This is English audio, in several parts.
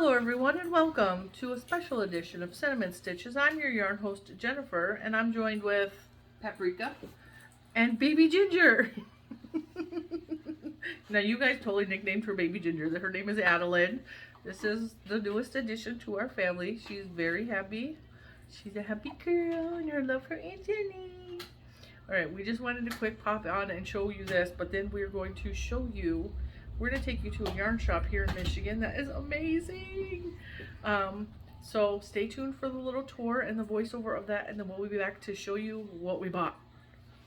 Hello everyone and welcome to a special edition of Sentiment Stitches. I'm your yarn host Jennifer and I'm joined with Paprika and Baby Ginger. Now you guys totally nicknamed her Baby Ginger. Her name is Adeline. This is the newest addition to our family. She's very happy. She's a happy girl and her love for Aunt Jenny. Alright, we just wanted to quick pop on and show you this, but then we're going to show you, we're going to take you to a yarn shop here in Michigan that is amazing. So stay tuned for the little tour and the voiceover of that, and then we'll be back to show you what we bought.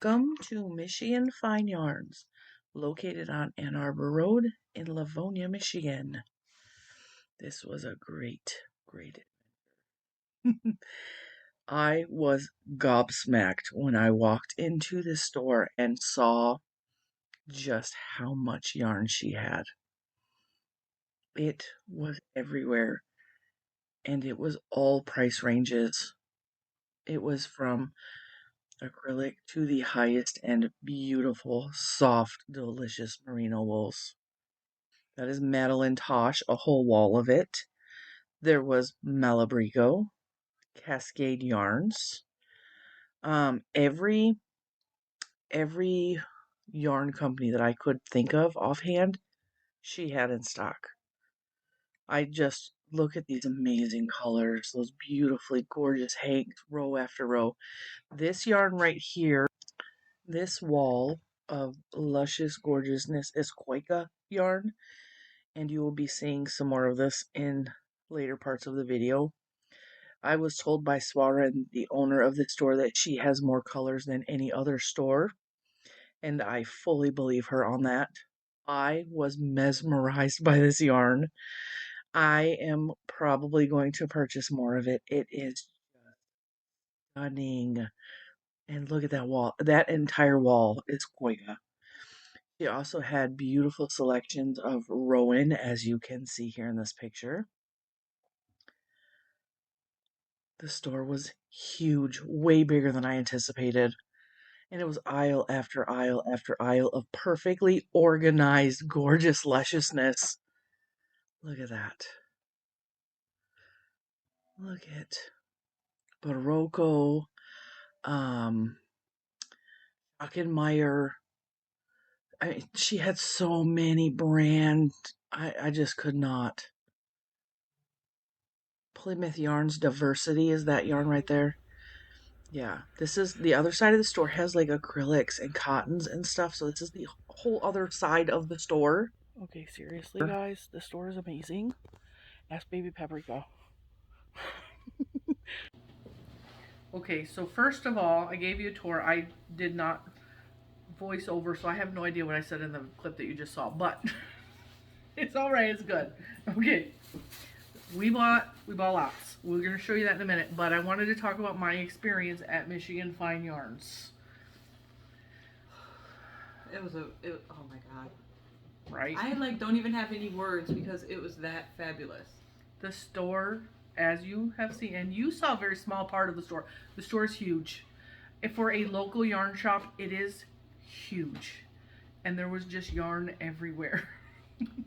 Welcome to Michigan Fine Yarns, located on Ann Arbor Road in Livonia, Michigan. This was a great adventure. I was gobsmacked when I walked into the store and saw just how much yarn she had. It was everywhere, and it was all price ranges. It was from acrylic to the highest end beautiful, soft, delicious merino wools. That is Madeline Tosh, a whole wall of it. There was Malabrigo, Cascade Yarns. Every yarn company that I could think of offhand, she had in stock. I just look at these amazing colors, those beautifully gorgeous hanks, row after row. This yarn right here, this wall of luscious gorgeousness is Quaika yarn, and you will be seeing some more of this in later parts of the video. I was told by Swaran, the owner of the store, that she has more colors than any other store, and I fully believe her on that. I was mesmerized by this yarn. I am probably going to purchase more of it. It is stunning. And look at that wall. That entire wall is Quaika. She also had beautiful selections of Rowan, as you can see here in this picture. The store was huge, way bigger than I anticipated. And it was aisle after aisle after aisle of perfectly organized, gorgeous lusciousness. Look at that. Look at Barocco, Achenmeyer. She had so many brands. I just could not. Plymouth Yarns Diversity is that yarn right there. Yeah, this is the other side of the store, has like acrylics and cottons and stuff. So this is the whole other side of the store. Okay, seriously, guys, the store is amazing. Ask Baby Paprika. Okay, so first of all, I gave you a tour. I did not voice over, so I have no idea what I said in the clip that you just saw, but it's all right. It's good. Okay, we bought lots. We're going to show you that in a minute, but I wanted to talk about my experience at Michigan Fine Yarns. oh my god. Right? I don't even have any words because it was that fabulous. The store, as you have seen, and you saw a very small part of the store. The store is huge. If for a local yarn shop, it is huge. And there was just yarn everywhere.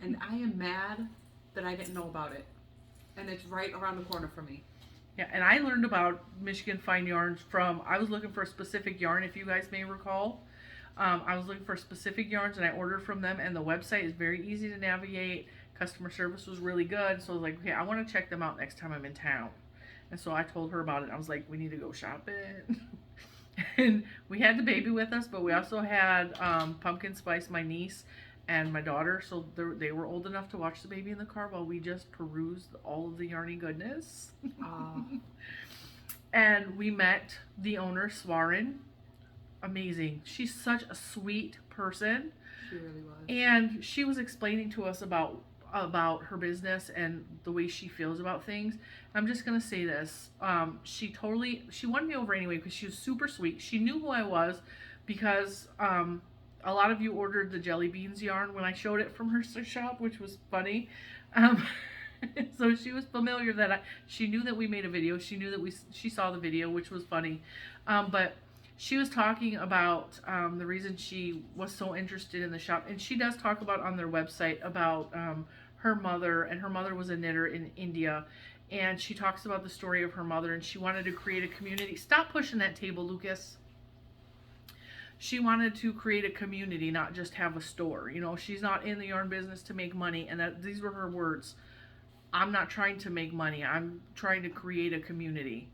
And I am mad that I didn't know about it. And it's right around the corner from me. Yeah, and I learned about Michigan Fine Yarns from, I was looking for a specific yarn, if you guys may recall. I was looking for specific yarns and I ordered from them, and the website is very easy to navigate. Customer service was really good, so I was like, okay, I want to check them out next time I'm in town. And so I told her about it. I was like, we need to go shopping. And we had the baby with us, but we also had Pumpkin Spice, my niece, and my daughter, so they were old enough to watch the baby in the car while we just perused all of the yarny goodness. And we met the owner, Swaran. Amazing. She's such a sweet person. She really was. And she was explaining to us about her business and the way she feels about things. I'm just gonna say this. She won me over anyway because she was super sweet. She knew who I was because a lot of you ordered the jelly beans yarn when I showed it from her shop, which was funny. So she was familiar that she knew that we made a video. She knew that she saw the video, which was funny. But she was talking about the reason she was so interested in the shop, and she does talk about on their website about her mother, and her mother was a knitter in India. And she talks about the story of her mother, and she wanted to create a community. Stop pushing that table, Lucas. She wanted to create a community, not just have a store. You know, she's not in the yarn business to make money, and these were her words. I'm not trying to make money. I'm trying to create a community.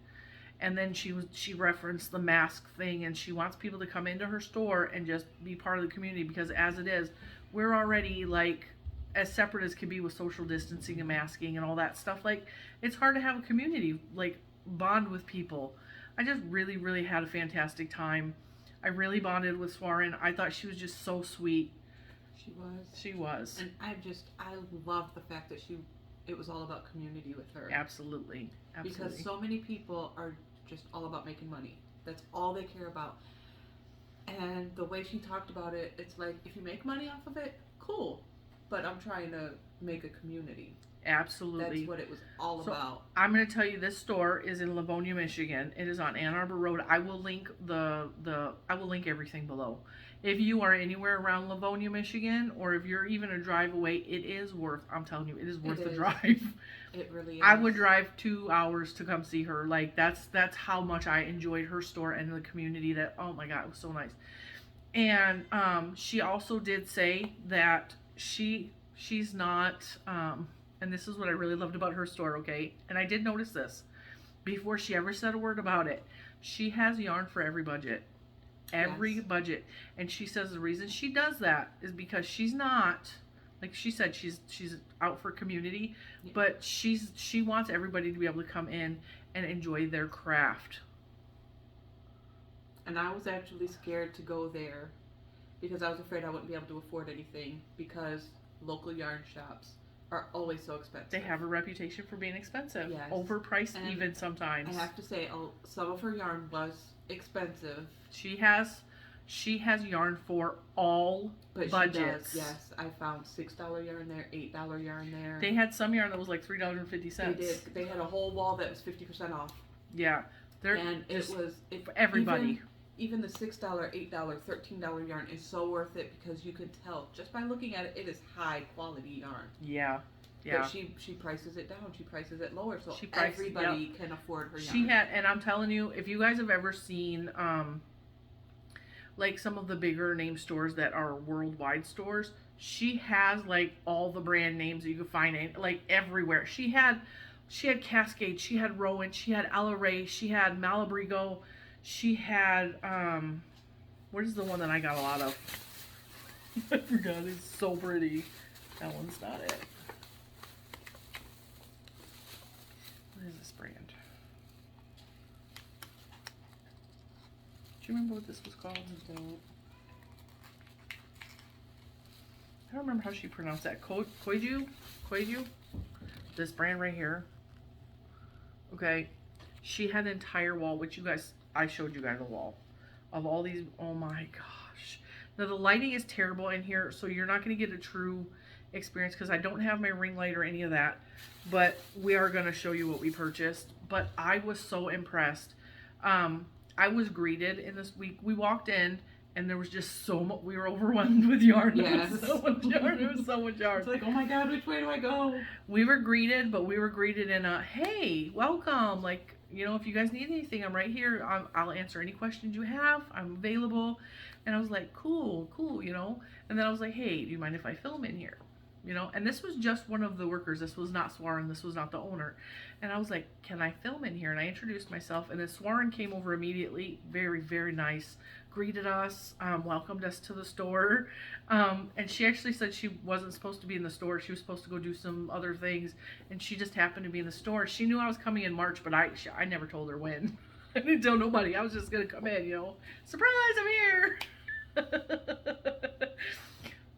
And then she referenced the mask thing, and she wants people to come into her store and just be part of the community, because as it is, we're already like as separate as can be with social distancing and masking and all that stuff. Like, it's hard to have a community, like bond with people. I just really, really had a fantastic time. I really bonded with Swaran. I thought she was just so sweet. She was. She was. And I love the fact that it was all about community with her. Absolutely. Absolutely. Because so many people are just all about making money. That's all they care about. And the way she talked about it, it's like, if you make money off of it, cool. But I'm trying to make a community. Absolutely. That's what it was all about. I'm going to tell you, this store is in Livonia, Michigan. It is on Ann Arbor Road. I will link I will link everything below. If you are anywhere around Livonia, Michigan, or if you're even a drive away, it is worth, I'm telling you, it is worth the drive. It really is. I would drive 2 hours to come see her. Like, that's how much I enjoyed her store and the community. That, oh my God, it was so nice. And she also did say that she's not, and this is what I really loved about her store, okay? And I did notice this before she ever said a word about it. She has yarn for every budget. Every budget. And she says the reason she does that is because she's not, like she said, she's out for community, but she wants everybody to be able to come in and enjoy their craft. And I was actually scared to go there because I was afraid I wouldn't be able to afford anything, because local yarn shops are always so expensive. They have a reputation for being expensive. Yes. Overpriced, and even sometimes. I have to say, some of her yarn was expensive. She has yarn for all budgets. She does, yes. I found $6 yarn there, $8 yarn there. They had some yarn that was like $3.50. They did. They had a whole wall that was 50% off. Yeah. And it was for everybody. Even the $6, $8, $13 yarn is so worth it, because you can tell just by looking at it, it is high quality yarn. Yeah. Yeah. But she prices it down. She prices it lower, so everybody can afford her yarn. She had, and I'm telling you, if you guys have ever seen like some of the bigger name stores that are worldwide stores, she has like all the brand names that you can find in like everywhere. She had Cascade, she had Rowan, she had Ella Ray, she had Malabrigo, she had what is the one that I got a lot of? I forgot. It's so pretty. That one's not it. What is this brand? Do you remember what this was called? I don't remember how she pronounced that. Koiju? This brand right here. Okay. She had an entire wall, which I showed you guys a wall of all these. Oh my gosh. Now the lighting is terrible in here, so you're not going to get a true experience because I don't have my ring light or any of that, but we are going to show you what we purchased. But I was so impressed. I was greeted in this week. We walked in and there was just so much. We were overwhelmed with yarn. Yes. There was so much yarn. There was so much yarn. It's like, oh my God, which way do I go? We were greeted, but we were greeted in a, hey, welcome. Like, you know, if you guys need anything, I'm right here. I'll answer any questions you have. I'm available. And I was like, cool, you know. And then I was like, hey, do you mind if I film in here? You know, and this was just one of the workers. This was not Swaran. This was not the owner. And I was like, can I film in here? And I introduced myself. And then Swaran came over immediately. Very, very nice. Greeted us, welcomed us to the store. And she actually said she wasn't supposed to be in the store. She was supposed to go do some other things. And she just happened to be in the store. She knew I was coming in March, but I never told her when. I didn't tell nobody. I was just going to come in, you know. Surprise, I'm here.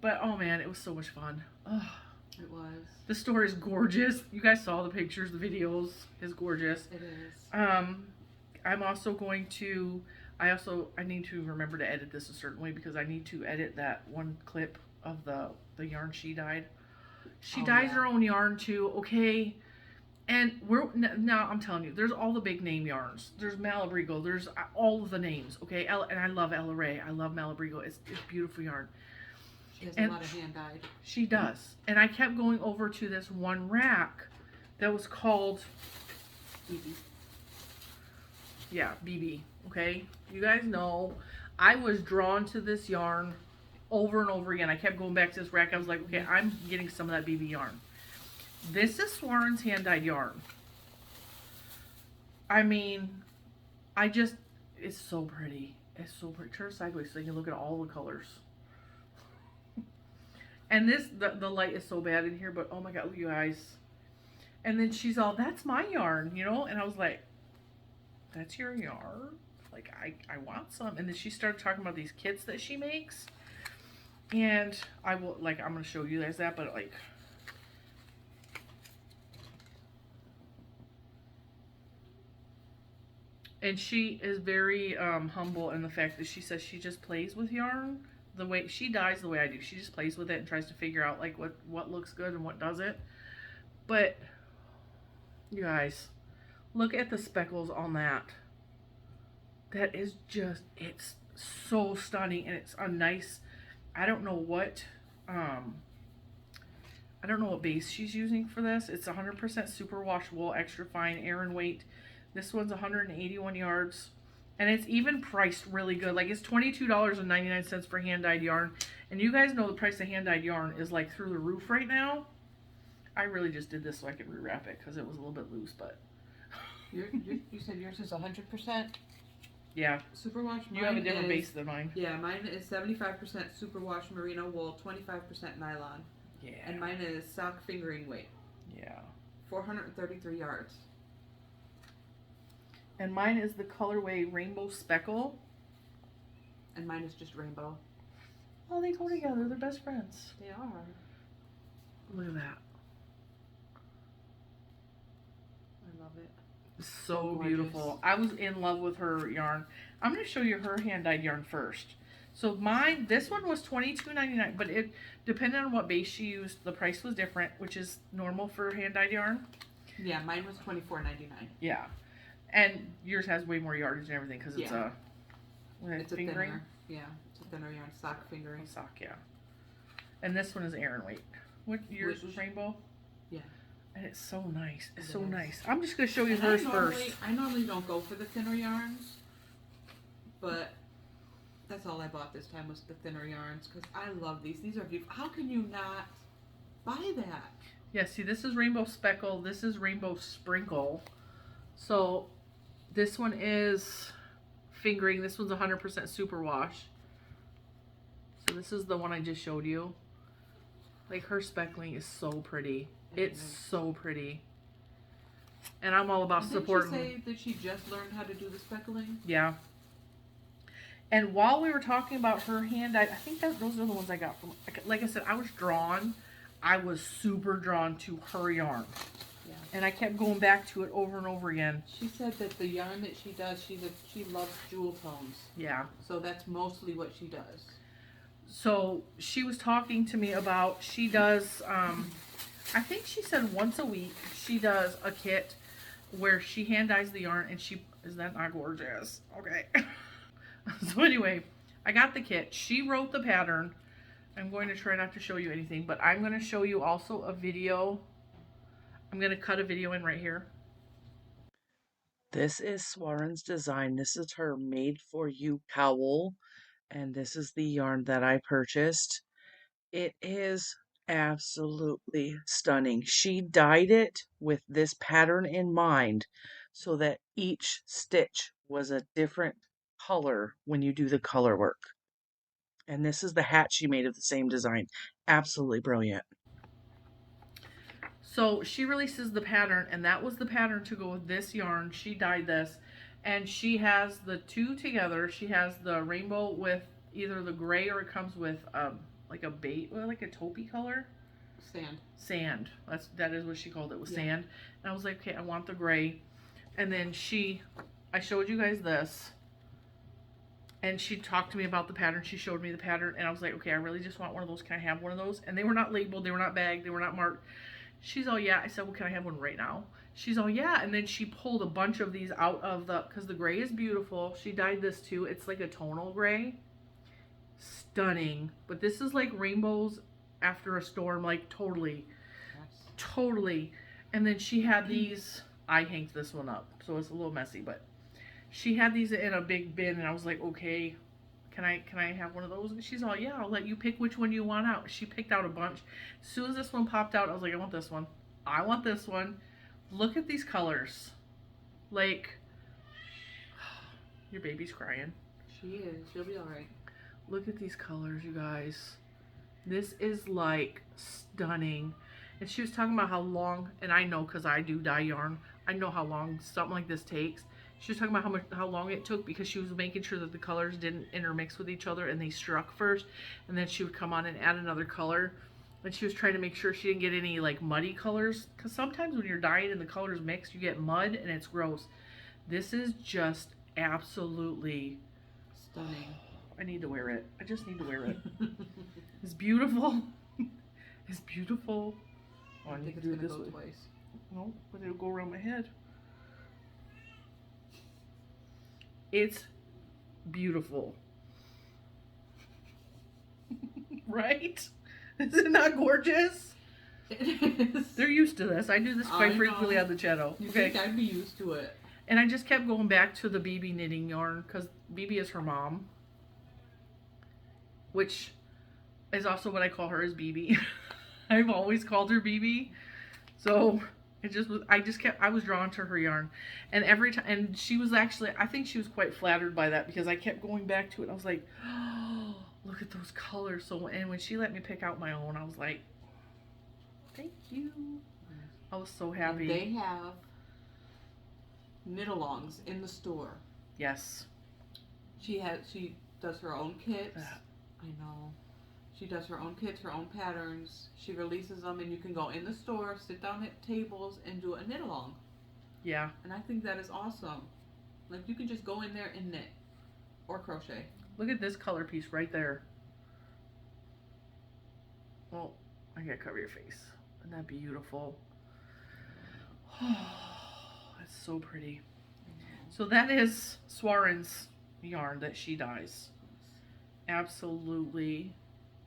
But, oh man, it was so much fun. Oh, it was. The store is gorgeous. You guys saw the pictures, the videos. It's gorgeous. It is. I'm also going to, I need to remember to edit this a certain way because I need to edit that one clip of the yarn she dyed. She dyes her own yarn too, okay? And now I'm telling you, there's all the big name yarns. There's Malabrigo. There's all of the names, okay? And I love Ella Ray. I love Malabrigo. It's beautiful yarn. She has a lot of hand dyed. She does. And I kept going over to this one rack that was called Bibi. Yeah, Bibi. Okay? You guys know I was drawn to this yarn over and over again. I kept going back to this rack. I was like, okay, I'm getting some of that Bibi yarn. This is Swarans hand dyed yarn. I mean, it's so pretty. It's so pretty. Turn sideways so you can look at all the colors. And the light is so bad in here, but oh my god, look, you guys. And then she's all, that's my yarn, you know? And I was like, that's your yarn? Like, I want some. And then she started talking about these kits that she makes. And I'm going to show you guys that, but like, and she is very humble in the fact that she says she just plays with yarn the way she dyes the way I do. She just plays with it and tries to figure out like what looks good and what doesn't. But you guys, look at the speckles on that. That is just, it's so stunning, and it's a nice, I don't know what base she's using for this. It's 100% superwash wool, extra fine, Aran weight. This one's 181 yards, and it's even priced really good. Like, it's $22.99 for hand dyed yarn, and you guys know the price of hand dyed yarn is like through the roof right now. I really just did this so I could rewrap it because it was a little bit loose, but you said yours is 100%. Yeah. Superwash. You have a different base than mine. Yeah, mine is 75% superwash merino wool, 25% nylon. Yeah. And mine is sock fingering weight. Yeah. 433 yards. And mine is the colorway Rainbow Speckle. And mine is just rainbow. Oh, they go together. They're best friends. They are. Look at that. I love it. So beautiful. I was in love with her yarn. I'm going to show you her hand dyed yarn first. So mine, this one was $22.99, but it depended on what base she used. The price was different, which is normal for hand dyed yarn. Yeah, mine was $24.99. Yeah, and yours has way more yardage and everything because it's it's fingering. It's a thinner yarn, sock fingering. Sock, yeah. And this one is Aran weight. Yours was rainbow. Yeah. And it's so nice. It's so nice. I'm just going to show you hers first. I normally don't go for the thinner yarns, but that's all I bought this time was the thinner yarns because I love these. These are beautiful. How can you not buy that? Yeah, see, this is Rainbow Speckle. This is Rainbow Sprinkle. So this one is fingering. This one's 100% superwash. So this is the one I just showed you. Like, her speckling is so pretty. It's so pretty. And I'm all about supporting. Did she say that she just learned how to do the speckling? Yeah. And while we were talking about her hand, I think that those are the ones I got from, like I said, I was drawn. I was super drawn to her yarn. Yeah. And I kept going back to it over and over again. She said that the yarn that she does, she loves jewel tones. Yeah. So that's mostly what she does. So she was talking to me about, she does, I think she said once a week, she does a kit where she hand dyes the yarn and is that not gorgeous? Okay. So anyway, I got the kit. She wrote the pattern. I'm going to try not to show you anything, but I'm going to show you also a video. I'm going to cut a video in right here. This is Swaran's design. This is her made for you cowl. And this is the yarn that I purchased. It is absolutely stunning. She dyed it with this pattern in mind so that each stitch was a different color when you do the color work. And this is the hat she made of the same design. Absolutely brilliant. So she releases the pattern, and that was the pattern to go with this yarn. She dyed this, and she has the two together. She has the rainbow with either the gray or it comes with like a like a taupey color. Sand. That is what she called it, was sand. And I was like, okay, I want the gray. And then I showed you guys this. And she talked to me about the pattern. She showed me the pattern. And I was like, okay, I really just want one of those. Can I have one of those? And they were not labeled. They were not bagged. They were not marked. She's all, yeah. I said, well, can I have one right now? She's all, yeah. And then she pulled a bunch of these out of because the gray is beautiful. She dyed this too. It's like a tonal gray. Stunning. But this is like rainbows after a storm, like totally. Yes. Totally. And then she had these. I hanged this one up, so it's a little messy, but she had these in a big bin, and I was like, okay, can I have one of those? And she's all, yeah, I'll let you pick which one you want out. She picked out a bunch. As soon as this one popped out, I was like, I want this one. I want this one. Look at these colors. Like, your baby's crying. She is. She'll be all right. Look at these colors, you guys. This is like stunning. And she was talking about how long, and I know because I do dye yarn, I know how long something like this takes. She was talking about how long it took because she was making sure that the colors didn't intermix with each other and they struck first, and then she would come on and add another color. And she was trying to make sure she didn't get any like muddy colors, because sometimes when you're dyeing and the colors mix, you get mud and it's gross. This is just absolutely stunning. I need to wear it. I just need to wear it. It's beautiful. It's beautiful. I think it's gonna go twice. No, but it'll go around my head. It's beautiful. Right? Is it not gorgeous? It is. They're used to this. I do this quite frequently on the channel. You think I'd be used to it? And I just kept going back to the Bibi knitting yarn because Bibi is her mom, which is also what I call her, is Bibi. I've always called her Bibi. So it just was, I was drawn to her yarn. And every time, and she was actually, I think she was quite flattered by that because I kept going back to it. And I was like, oh, look at those colors. So, and when she let me pick out my own, I was like, thank you. I was so happy. And they have knit-alongs in the store. Yes. She does her own kits. I know. She does her own kits, her own patterns. She releases them, and you can go in the store, sit down at tables, and do a knit-along. Yeah. And I think that is awesome. Like, you can just go in there and knit or crochet. Look at this color piece right there. Well, I gotta cover your face. Isn't that beautiful? Oh, it's so pretty. So that is Swarans yarn that she dyes. Absolutely.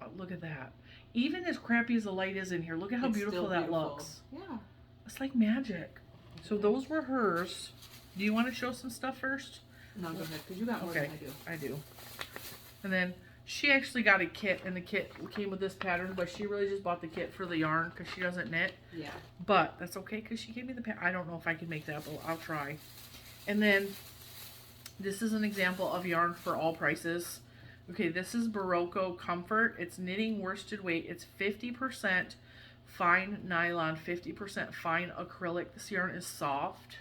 Oh, look at that. Even as crappy as the light is in here, look at how beautiful that looks. Yeah. It's like magic. So those were hers. Do you want to show some stuff first? No, go ahead, because you got more than I do. I do. And then she actually got a kit, and the kit came with this pattern, but she really just bought the kit for the yarn because she doesn't knit. Yeah. But that's okay because she gave me the pattern. I don't know if I can make that, but I'll try. And then this is an example of yarn for all prices. Okay, this is Barocco Comfort. It's knitting worsted weight. It's 50% fine nylon, 50% fine acrylic. This yarn is soft.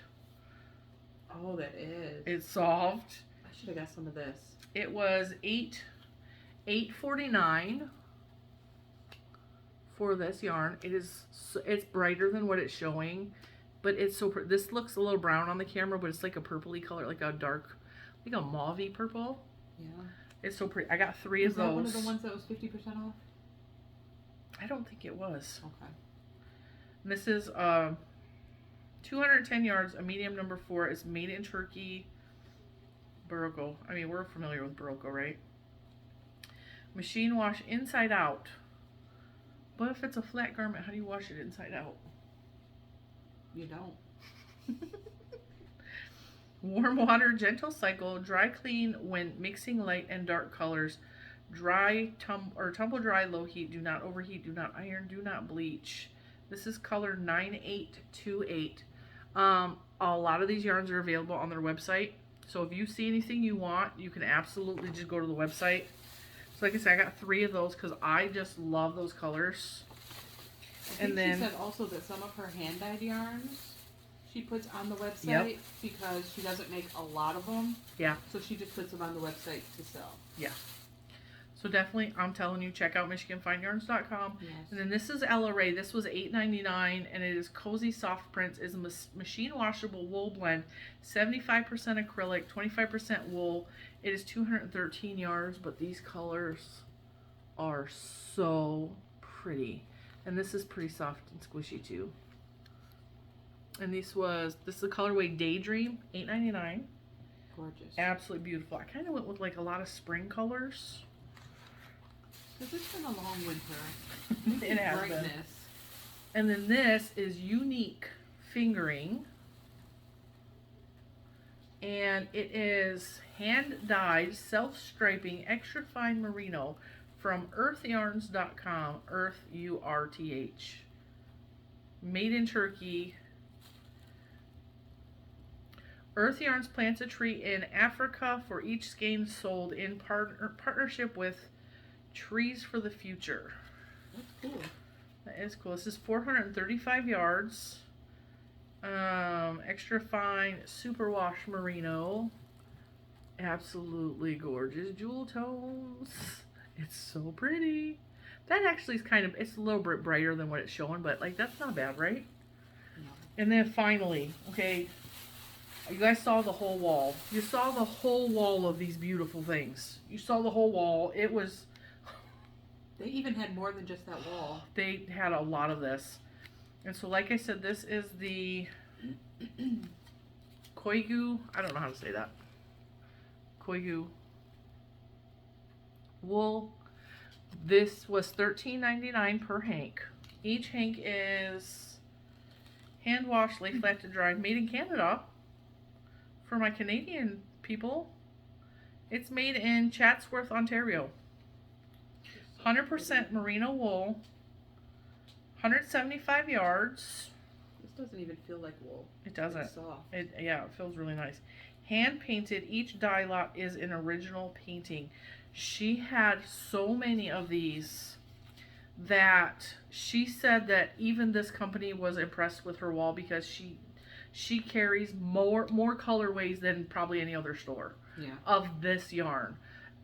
Oh, that is. It's soft. I should have got some of this. It was $8.49 for this yarn. It's brighter than what it's showing, but it's so pretty. This looks a little brown on the camera, but it's like a purpley color, like a dark, like a mauve-y purple. Yeah. It's so pretty. I got 3 of those. Was that one of the ones that was 50% off? I don't think it was. Okay. And this is 210 yards, a medium number 4. It's made in Turkey. Barocco. I mean, we're familiar with Barocco, right? Machine wash inside out. But if it's a flat garment, how do you wash it inside out? You don't. Warm water, gentle cycle, dry clean when mixing light and dark colors. Dry, tumble dry, low heat, do not overheat, do not iron, do not bleach. This is color 9828. A lot of these yarns are available on their website. So if you see anything you want, you can absolutely just go to the website. So like I said, I got 3 of those because I just love those colors. I think she said also that some of her hand-dyed yarns she puts on the website because she doesn't make a lot of them. Yeah. So she just puts them on the website to sell. Yeah. So definitely, I'm telling you, check out MichiganFineYarns.com. Yes. And then this is Ella Ray. This was $8.99, and it is Cozy Soft Prints. It's a machine washable wool blend, 75% acrylic, 25% wool. It is 213 yards, but these colors are so pretty. And this is pretty soft and squishy too. And this is the colorway Daydream, $8.99. Gorgeous. Absolutely beautiful. I kind of went with like a lot of spring colors. Because it's been a long winter. It has been. Brightness. And then this is Unique Fingering. And it is hand-dyed, self-striping, extra fine merino from earthyarns.com. Earth, U-R-T-H. Made in Turkey. Earth Yarns plants a tree in Africa for each skein sold in partnership with Trees for the Future. That's cool. That is cool. This is 435 yards. Extra fine superwash merino. Absolutely gorgeous jewel tones. It's so pretty. That actually is kind of, it's a little bit brighter than what it's showing, but like that's not bad, right? No. And then finally, okay, you guys saw the whole wall. You saw the whole wall of these beautiful things. You saw the whole wall. It was... They even had more than just that wall. They had a lot of this. And so, like I said, this is the Koigu. I don't know how to say that. Koigu wool. This was $13.99 per hank. Each hank is hand washed, lay flat to dry, made in Canada. For my Canadian people, it's made in Chatsworth, Ontario. 100% merino wool, 175 yards. This doesn't even feel like wool. It doesn't. It's soft. Yeah, it feels really nice. Hand painted. Each dye lot is an original painting. She had so many of these that she said that even this company was impressed with her wall because she carries more colorways than probably any other store. Yeah. Of this yarn.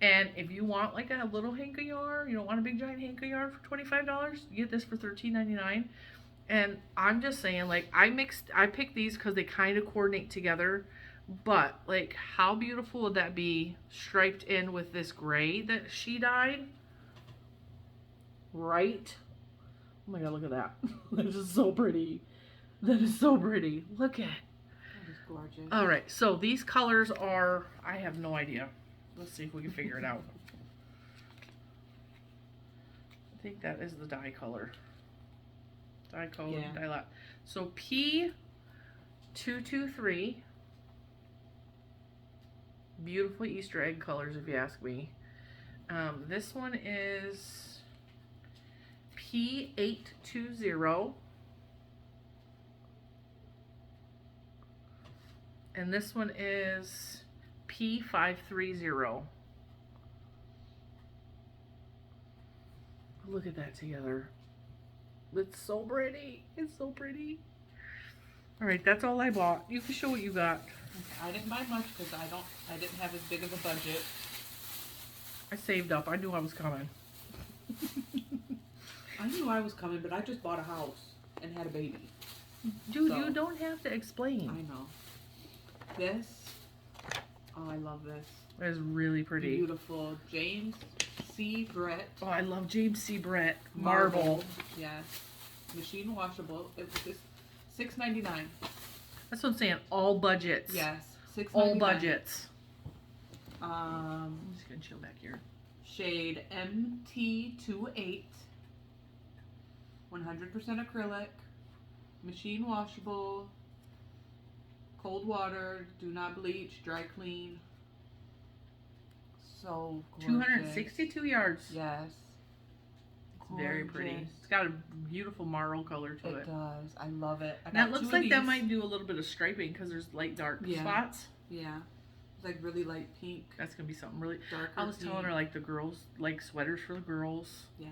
And if you want like a little hank of yarn, you don't want a big giant hank of yarn for $25, you get this for $13.99. And I'm just saying, like, I picked these because they kind of coordinate together. But like, how beautiful would that be striped in with this gray that she dyed? Right? Oh my god, look at that. That is so pretty. That is so pretty. Look at it. That is gorgeous. All right, so these colors are, I have no idea. Let's see if we can figure it out. I think that is the dye color. Dye code, Yeah. dye lot. So P223. Beautiful Easter egg colors, if you ask me. This one is P820. And this one is P530. Look at that together. It's so pretty. It's so pretty. All right, that's all I bought. You can show what you got. I didn't buy much because I didn't have as big of a budget. I saved up. I knew I was coming. I knew I was coming, but I just bought a house and had a baby. Dude, So- you don't have to explain. I know. This, oh, I love this. That is really pretty. Beautiful. James C. Brett. Oh, I love James C. Brett. Marble. Yes. Machine washable. It's just $6.99. That's what I'm saying. All budgets. Yes. $6.99. All budgets. Um, I'm just going to chill back here. Shade MT28. 100% acrylic. Machine washable. Cold water. Do not bleach. Dry clean. So gorgeous. 262 yards. Yes. It's very pretty. Gorgeous. It's got a beautiful marl color to it. It does. I love it. I That got looks two like of that these. might do a little bit of striping because there's light dark Yeah. spots. Yeah. It's like really light pink. That's going to be something really... Darker I was telling her like the girls like sweaters for the girls. Yes.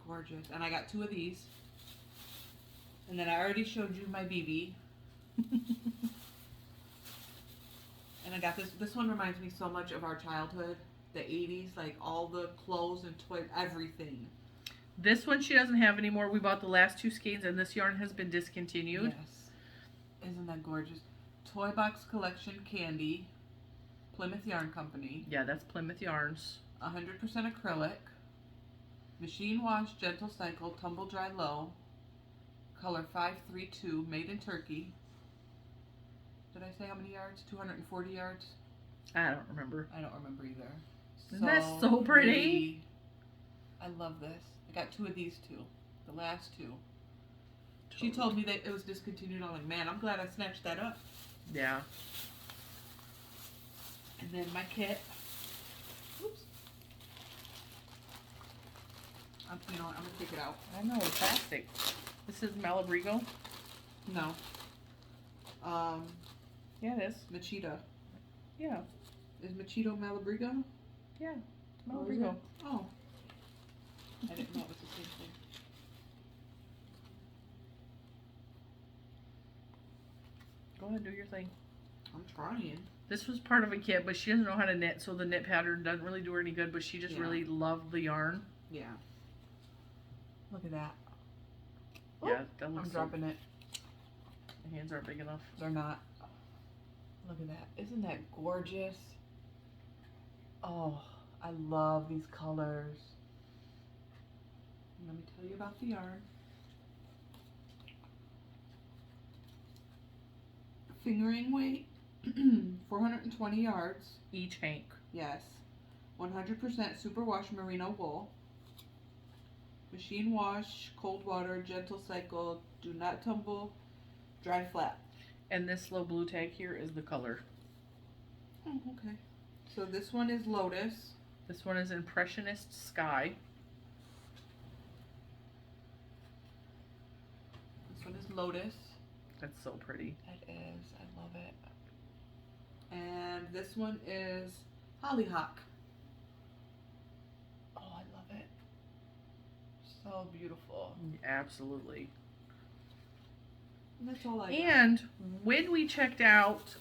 Gorgeous. And I got two of these. And then I already showed you my Bibi. And I got this. This one reminds me so much of our childhood. The 80s. Like all the clothes and toys. Everything. This one she doesn't have anymore. We bought the last two skeins and this yarn has been discontinued. Yes. Isn't that gorgeous? Toy Box Collection Candy. Plymouth Yarn Company. Yeah, that's Plymouth Yarns. 100% acrylic. Machine wash, gentle cycle, tumble dry low. Color 532, made in Turkey. Did I say how many yards? 240 yards? I don't remember. I don't remember either. Isn't that so pretty? I love this. I got 2 of these too. The last 2. She told me that it was discontinued. I'm like, man, I'm glad I snatched that up. Yeah. And then my kit. Oops. You know what? I'm gonna take it out. I know, it's plastic. This is Malabrigo? No. Yeah, it is. Machita. Yeah. Is Machito Malabrigo? Yeah. Malabrigo. Oh. I didn't know it was the same thing. Go ahead, do your thing. I'm trying. This was part of a kit, but she doesn't know how to knit, so the knit pattern doesn't really do her any good, but she just really loved the yarn. Yeah. Look at that. Yeah, that looks I'm dropping it. My hands aren't big enough. They're not. Look at that. Isn't that gorgeous? Oh, I love these colors. Let me tell you about the yarn. Fingering weight, 420 yards. Each hank. Yes. 100% superwash merino wool. Machine wash, cold water, gentle cycle, do not tumble, dry flat. And this little blue tag here is the color. Oh, okay. So this one is Lotus. This one is Impressionist Sky. This one is Lotus. That's so pretty. It is. I love it. And this one is Hollyhock. Oh, I love it. So beautiful. Absolutely. And that's all I got. And when we checked out,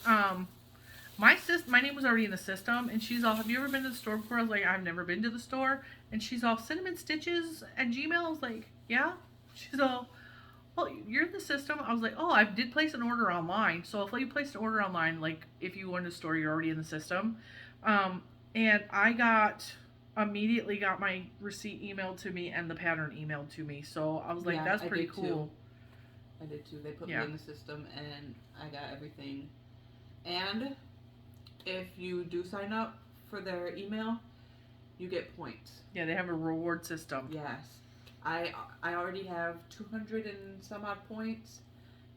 my name was already in the system, and she's all, have you ever been to the store before? I was like, I've never been to the store. And she's all, Cinnamon Stitches at Gmail? I was like, yeah. She's all, well, you're in the system. I was like, oh, I did place an order online. So if you placed an order online, like if you went to the store, you're already in the system. And I immediately got my receipt emailed to me and the pattern emailed to me. So I was like, that's pretty cool. I did too. They put me in the system and I got everything. And if you do sign up for their email, you get points. Yeah, they have a reward system. Yes. I already have 200 and some odd points,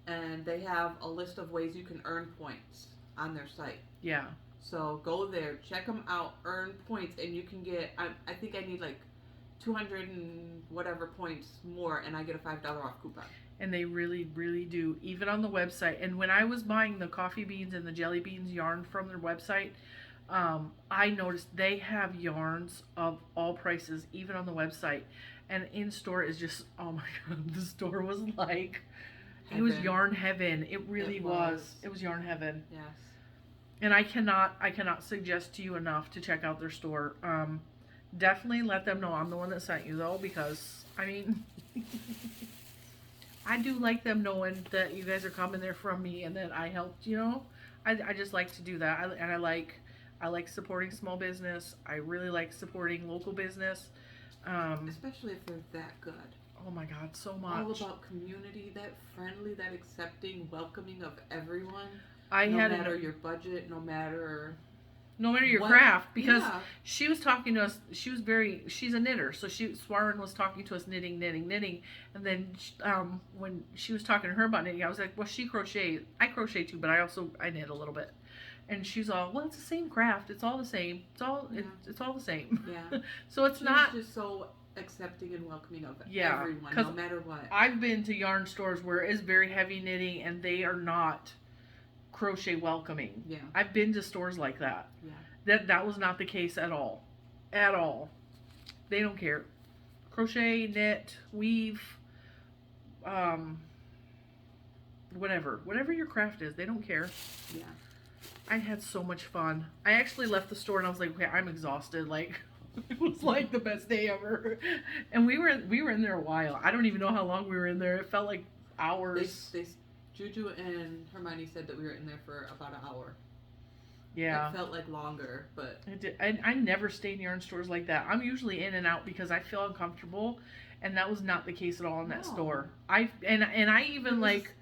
and they have a list of ways you can earn points on their site. Yeah. So go there, check them out, earn points, and you can get, I think I need like 200 and whatever points more, and I get a $5 off coupon. And they really, really do, even on the website. And when I was buying the coffee beans and the jelly beans yarn from their website, I noticed they have yarns of all prices, even on the website. And in store is just, oh my god, the store was like, heaven. It was yarn heaven. It really was. It was yarn heaven. Yes. And I cannot suggest to you enough to check out their store. Definitely let them know I'm the one that sent you though, because I mean, I do like them knowing that you guys are coming there from me and that I helped. You know, I just like to do that. I like supporting small business. I really like supporting local business. Especially if they're that good. Oh my god, so much. All about community, that friendly, that accepting, welcoming of everyone. No matter your budget, no matter your craft, because she was talking to us. She's a knitter, so Swaran was talking to us knitting, and then when she was talking to her about knitting, I was like, well, she crochets. I crochet too, but I knit a little bit. And she's all, well, it's the same craft. It's all the same. It's all the same. Yeah. So she's just so accepting and welcoming of everyone, no matter what. I've been to yarn stores where it's very heavy knitting and they are not crochet welcoming. Yeah. I've been to stores like that. Yeah. That was not the case at all. At all. They don't care. Crochet, knit, weave, whatever your craft is, they don't care. Yeah. I had so much fun. I actually left the store and I was like, okay, I'm exhausted. Like, it was like the best day ever. And we were in there a while. I don't even know how long we were in there. It felt like hours. Juju and Hermione said that we were in there for about an hour. Yeah. It felt like longer, but it did. I never stay in yarn stores like that. I'm usually in and out because I feel uncomfortable, and that was not the case at all in that store. I even like.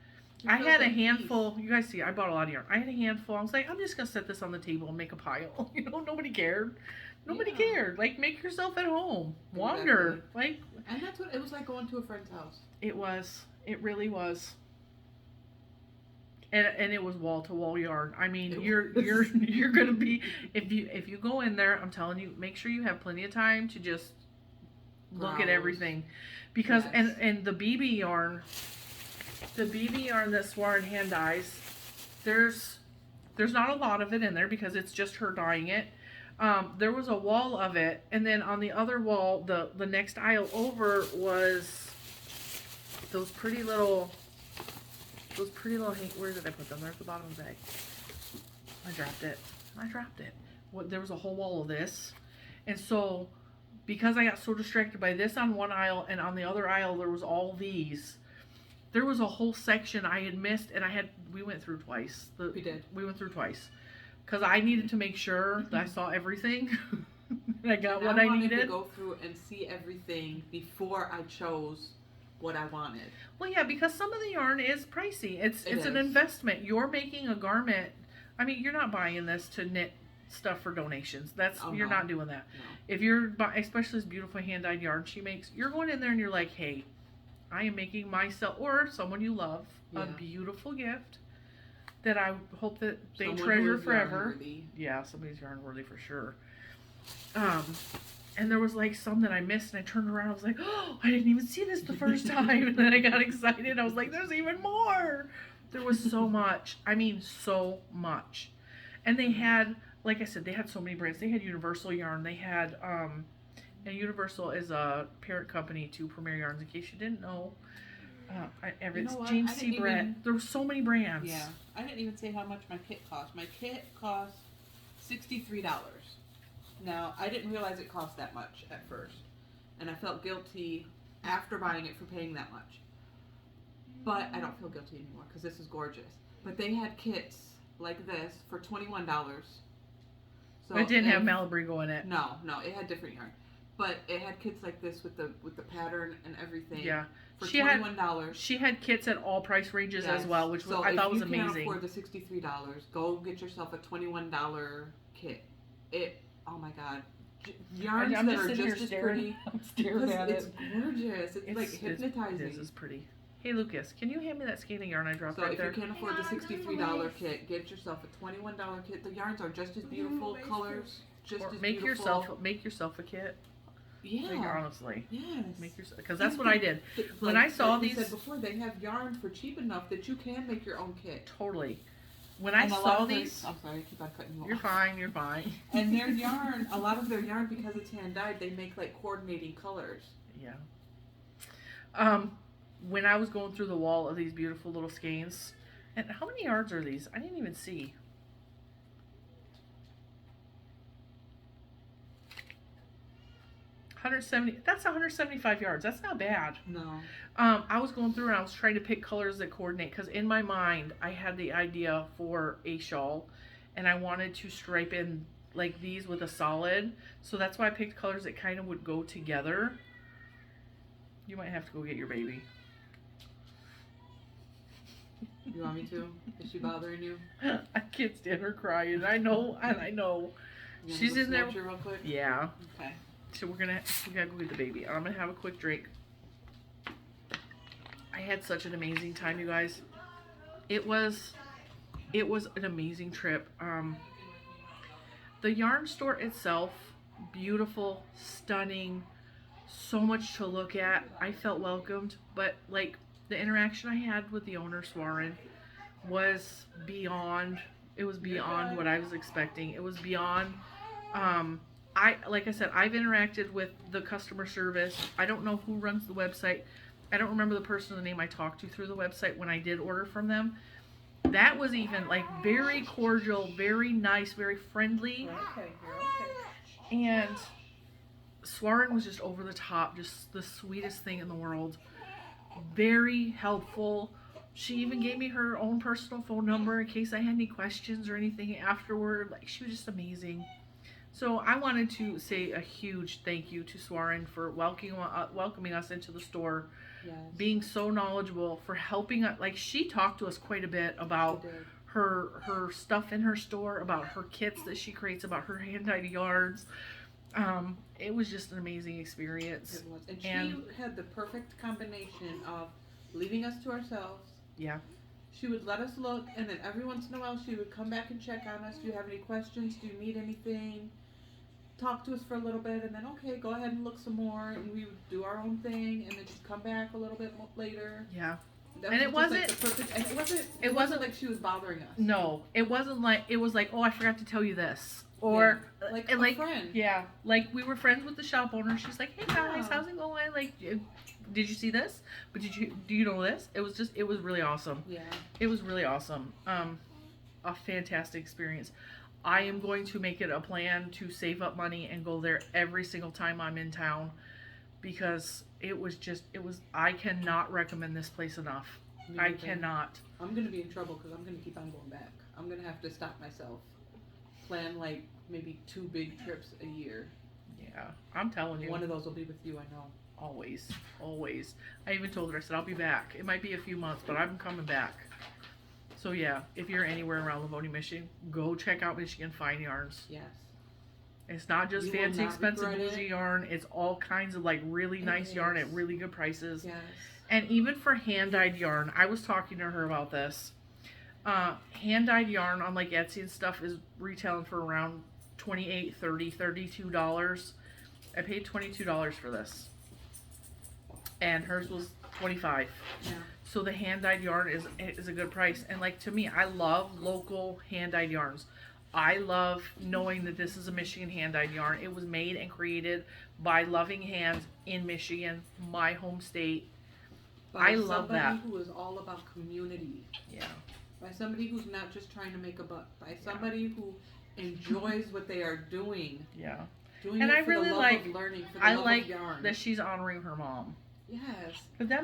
I had a handful. You guys see, I bought a lot of yarn. I had a handful. I was like, I'm just going to set this on the table and make a pile. You know, nobody cared. Nobody Yeah. cared. Like, make yourself at home. Wander. Exactly. Like, And that's what it was like going to a friend's house. it was. It really was. And it was wall to wall yarn. I mean, It you're was. you're gonna be, if you go in there, I'm telling you, make sure you have plenty of time to just look at Browse. everything, because Yes. and the BB yarn that Swaran hand dyes, there's not a lot of it in there because it's just her dyeing it. There was a wall of it, and then on the other wall, the next aisle over was those pretty little where did I put them? They're at the bottom of the bag. I dropped it. There was a whole wall of this, and so because I got so distracted by this on one aisle, and on the other aisle there was all these. There was a whole section I had missed, and we went through twice. We did. We went through twice because I needed to make sure that I saw everything. And I got what I wanted needed. to go through and see everything before I chose what I wanted. Well, yeah, because some of the yarn is pricey. It's an is. investment. You're making a garment. I mean, you're not buying this to knit stuff for donations. You're no. not doing that. No. If you're especially this beautiful hand dyed yarn she makes, you're going in there and you're like, hey, I am making myself or someone you love a beautiful gift that I hope that they treasure forever. Yeah, somebody's yarn worthy for sure. And there was like some that I missed, and I turned around. I was like, oh, I didn't even see this the first time. And then I got excited. I was like, there's even more. There was so much. I mean, so much. And they had, like I said, they had so many brands. They had Universal Yarn. They had, and Universal is a parent company to Premier Yarns, in case you didn't know. It's James C. Brett. There were so many brands. Yeah. I didn't even say how much my kit cost. My kit cost $63. Now, I didn't realize it cost that much at first. And I felt guilty after buying it for paying that much. But I don't feel guilty anymore because this is gorgeous. But they had kits like this for $21. So it didn't have Malabrigo in it. No, it had different yarn. But it had kits like this with the pattern and everything. Yeah. For $21. She had kits at all price ranges as well, which I thought was amazing. So if you can't afford the $63, go get yourself a $21 kit. Oh my God. Yarns that are just as pretty. I'm staring at it. It's gorgeous. It's like hypnotizing. This is pretty. Hey Lucas, can you hand me that skein of yarn I dropped right there? So if you can't afford the $63 kit, get yourself a $21 kit. The yarns are just as beautiful, colors just as beautiful. Make yourself a kit. Yeah. Like, honestly. Yes. Make yourself, because that's what I did. When I saw these, said before, they have yarn for cheap enough that you can make your own kit. Totally. When I saw these, I'm sorry, I keep on cutting you off. You're fine. And their yarn, a lot of their yarn, because it's hand dyed, they make like coordinating colors. Yeah. When I was going through the wall of these beautiful little skeins, and how many yards are these? I didn't even see. 170. That's 175 yards. That's not bad. No. I was going through and I was trying to pick colors that coordinate because in my mind I had the idea for a shawl, and I wanted to stripe in like these with a solid. So that's why I picked colors that kind of would go together. You might have to go get your baby. You want me to? Is she bothering you? I can't stand her crying. I know. She's in there. Real quick? Yeah. Okay. So we gotta go get the baby. I'm gonna have a quick drink. I had such an amazing time, you guys. It was an amazing trip. The yarn store itself, beautiful, stunning, so much to look at. I felt welcomed, but like the interaction I had with the owner, Swaran, was beyond. It was beyond what I was expecting. It was beyond. Like I said, I've interacted with the customer service. I don't know who runs the website. I don't remember the person, the name I talked to through the website when I did order from them. That was even like very cordial, very nice, very friendly. Okay, you're okay. And Swaran was just over the top, just the sweetest thing in the world. Very helpful. She even gave me her own personal phone number in case I had any questions or anything afterward. Like, she was just amazing. So I wanted to say a huge thank you to Swaran for welcoming us into the store, yes, being so knowledgeable, for helping us. Like, she talked to us quite a bit about her stuff in her store, about her kits that she creates, about her hand-dyed yarns. It was just an amazing experience. It was. And And she had the perfect combination of leaving us to ourselves. yeah, She would let us look, and then every once in a while she would come back and check on us. Do you have any questions? Do you need anything? Talk to us for a little bit, and then okay, go ahead and look some more, and we would do our own thing, and then she'd come back a little bit later. yeah. That And was it just wasn't. like the perfect. And it wasn't like she was bothering us. No, it wasn't like it was like, oh, I forgot to tell you this, or Yeah, like and a like friend. yeah, like we were friends with the shop owner. She's like, hey guys, Yeah. how's it going? Like, did you see this? But do you know this? It was really awesome. Yeah. It was really awesome. A fantastic experience. I am going to make it a plan to save up money and go there every single time I'm in town because I cannot recommend this place enough. I cannot. I'm gonna be in trouble because I'm gonna keep on going back. I'm gonna have to stop myself. Plan like maybe 2 big trips a year. Yeah, I'm telling you. One of those will be with you, I know. Always, always. I even told her, I said, I'll be back. It might be a few months, but I'm coming back. So yeah, if you're anywhere around Livonia, Michigan, go check out Michigan Fine Yarns. Yes. It's not just You will fancy, not expensive, regret bougie it. yarn. It's all kinds of like really It nice yarn at is. really good prices. Yes. And even for hand-dyed yarn, I was talking to her about this. Hand-dyed yarn on like Etsy and stuff is retailing for around $28, $30, $32. I paid $22 for this. And hers was $25. Yeah. So the hand-dyed yarn is a good price. And like to me, I love local hand-dyed yarns. I love knowing that this is a Michigan hand-dyed yarn. It was made and created by loving hands in Michigan, my home state. I love that. By somebody who is all about community. Yeah. By somebody who's not just trying to make a buck. By somebody who enjoys what they are doing. Yeah. Doing And it I for really the love like- of learning, for the I love like of yarn. that she's honoring her mom. Yes. But that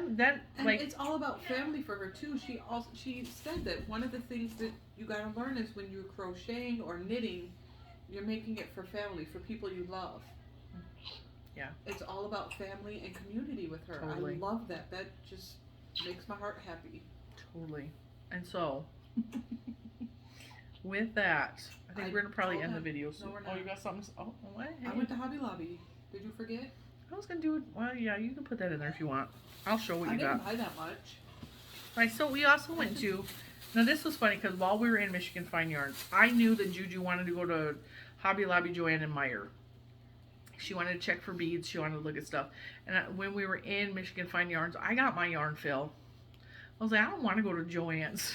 And like it's all about family for her too. She said that one of the things that you gotta learn is when you're crocheting or knitting, you're making it for family, for people you love. Yeah. It's all about family and community with her. Totally. I love that. That just makes my heart happy. Totally. And so with that, I think we're gonna probably hold end the on. video soon. No, we're Oh, not. you got something? Oh, what? I went to Hobby Lobby. Did you forget? I was gonna do it. Well, yeah, you can put that in there if you want. I'll show what I you didn't got. buy that much. Right. So we also went to. Now this was funny because while we were in Michigan Fine Yarns, I knew that Juju wanted to go to Hobby Lobby, Joanne, and Meyer. She wanted to check for beads. She wanted to look at stuff. And when we were in Michigan Fine Yarns, I got my yarn fill. I was like, I don't want to go to Joann's.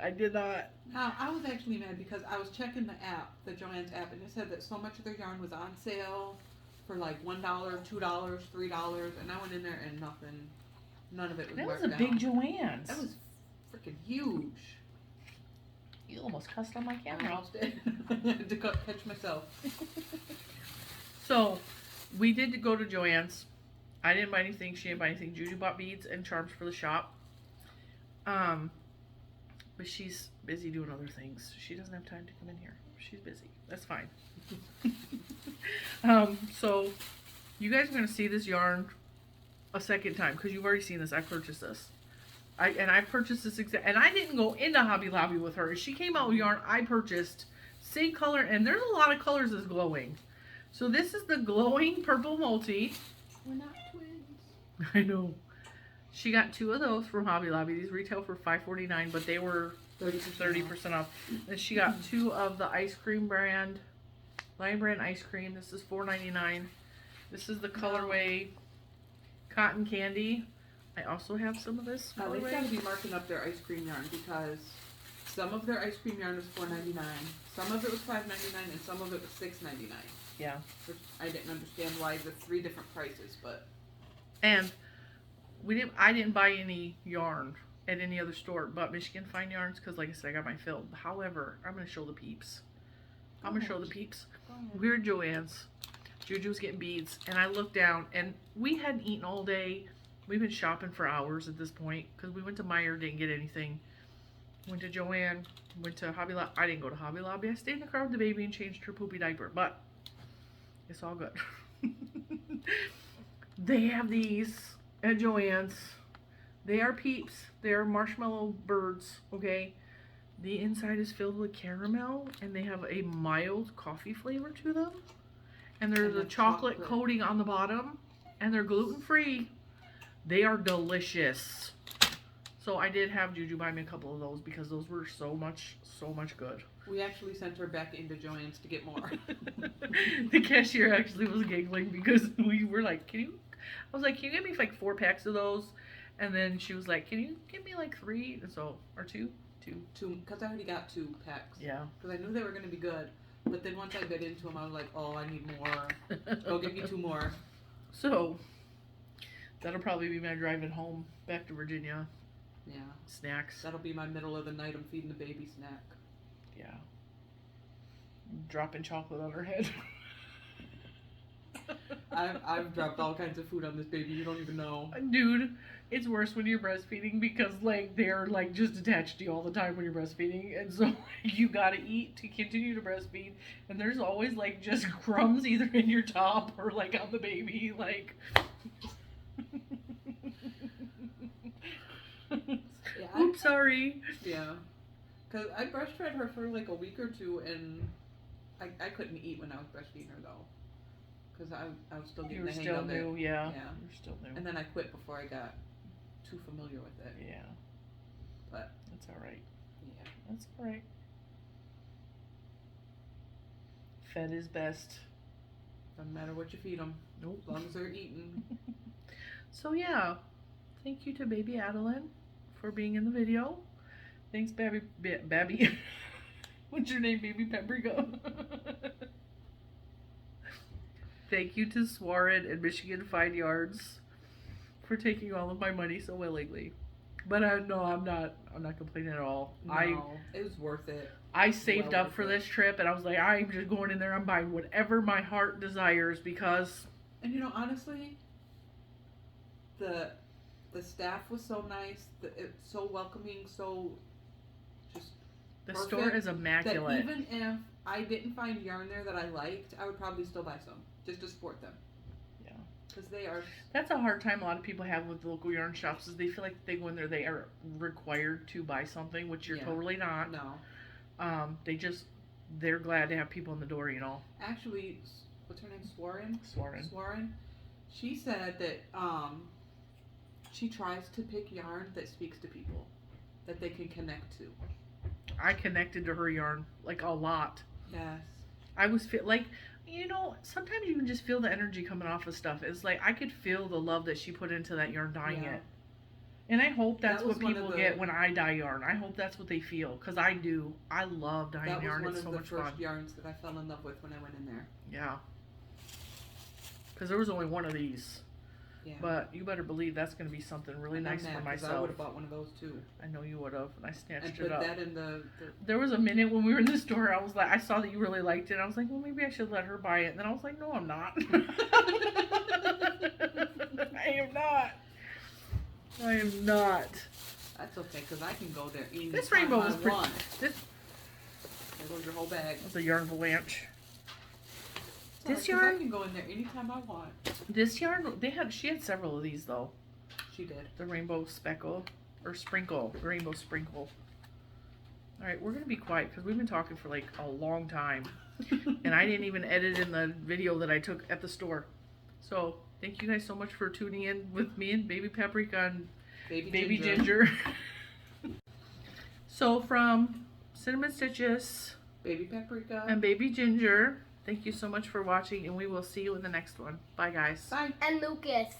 I did not. Now, I was actually mad because I was checking the app, the Joann's app, and it said that so much of their yarn was on sale for like $1, $2, $3, and I went in there and nothing, none of it was That was marked a big down. Joann's. That was freaking huge. You almost cussed on my I camera. almost did. I had to catch myself. So, we did go to Joann's. I didn't buy anything. She didn't buy anything. Juju bought beads and charms for the shop. But she's busy doing other things. She doesn't have time to come in here. She's busy. That's fine. So, you guys are going to see this yarn a second time because you've already seen this. I purchased this. I purchased this and I didn't go into Hobby Lobby with her. She came out with yarn I purchased. Same color, and there's a lot of colors that's glowing. So this is the glowing purple multi. We're not twins. I know. She got 2 of those from Hobby Lobby. These retail for $5.49, but they were 30% off. And she got 2 of the ice cream brand, Lion Brand ice cream. This is $4.99. This is the colorway Cotton Candy. I also have some of this Now they've colorway. got to be marking up their ice cream yarn because some of their ice cream yarn was $4.99, some of it was $5.99, and some of it was $6.99. Yeah. Which I didn't understand why the 3 different prices, but And I didn't buy any yarn at any other store but Michigan Fine Yarns because, like I said, I got my fill. However, I'm going to show the peeps. We're at Joann's. Juju was getting beads, and I looked down, and we hadn't eaten all day. We've been shopping for hours at this point because we went to Meijer, didn't get anything. Went to Joann, went to Hobby Lobby. I didn't go to Hobby Lobby. I stayed in the car with the baby and changed her poopy diaper, but it's all good. They have these at Joann's. They are peeps. They are marshmallow birds, okay? The inside is filled with caramel, and they have a mild coffee flavor to them. And there's a chocolate coating on the bottom, and they're gluten-free. They are delicious. So I did have Juju buy me a couple of those because those were so much good. We actually sent her back into Joann's to get more. The cashier actually was giggling because we were like, I was like, can you get me like 4 packs of those? And then she was like, can you give me like 3? So, or 2? 2, because I already got 2 packs. Yeah. Because I knew they were going to be good. But then once I bit into them, I was like, oh, I need more. Go get me 2 more. So, that'll probably be my driving home back to Virginia. Yeah. Snacks. That'll be my middle of the night. I'm feeding the baby snack. Yeah. Dropping chocolate on her head. I've dropped all kinds of food on this baby. You don't even know. Dude, it's worse when you're breastfeeding because like they're like just attached to you all the time when you're breastfeeding, and so you gotta eat to continue to breastfeed, and there's always like just crumbs either in your top or like on the baby, like. Yeah, oops, sorry. Yeah, because I breastfed her for like a week or 2, and I couldn't eat when I was breastfeeding her though, because I was still getting the hang of it. You were still new, yeah. Yeah, you're still new. And then I quit before I got too familiar with it. Yeah, but that's all right. Yeah, that's all right. Fed is best. Doesn't matter what you feed them. Nope. As long as they're eating. So yeah, thank you to Baby Adeline for being in the video. Thanks, Babby. What's your name, Baby Paprika? Thank you to Swaran and Michigan Fine Yards for taking all of my money so willingly. But no, I'm not complaining at all. No, it was worth it. I saved up for this trip, and I was like, I'm just going in there. I'm buying whatever my heart desires because. And you know, honestly, the staff was so nice. It's so welcoming. So just. The store is immaculate. That even if I didn't find yarn there that I liked, I would probably still buy some just to support them. Yeah. Because they are. That's a hard time a lot of people have with the local yarn shops is they feel like they go in there, they are required to buy something, which you're totally not. No. They're glad to have people in the door, you know. Actually, what's her name? Swarans. Swarans. She said that she tries to pick yarn that speaks to people, that they can connect to. I connected to her yarn like a lot. Yes. I was like, you know, sometimes you can just feel the energy coming off of stuff. It's like I could feel the love that she put into that yarn dyeing it. And I hope that's what people get when I dye yarn. I hope that's what they feel, because I do. I love dyeing yarn. It's so much fun. That was one of the first yarns that I fell in love with when I went in there. Yeah. Because there was only one of these. Yeah. But you better believe that's going to be something really nice for myself. I would have bought one of those too. I know you would have, and I snatched it up. That in the. There was a minute when we were in the store, I was like, I saw that you really liked it. And I was like, well, maybe I should let her buy it. And then I was like, no, I'm not. I am not. I am not. That's okay, because I can go there anytime this rainbow was pretty. There goes your whole bag. It's a yarn avalanche. This yarn, I can go in there anytime I want. This yarn, she had several of these though. She did. The rainbow speckle or sprinkle, rainbow sprinkle. All right, we're gonna be quiet because we've been talking for like a long time, and I didn't even edit in the video that I took at the store. So thank you guys so much for tuning in with me and Baby Paprika and Baby Ginger. So from Cinnamon Stitches, Baby Paprika, and Baby Ginger. Thank you so much for watching, and we will see you in the next one. Bye, guys. Bye. And Lucas.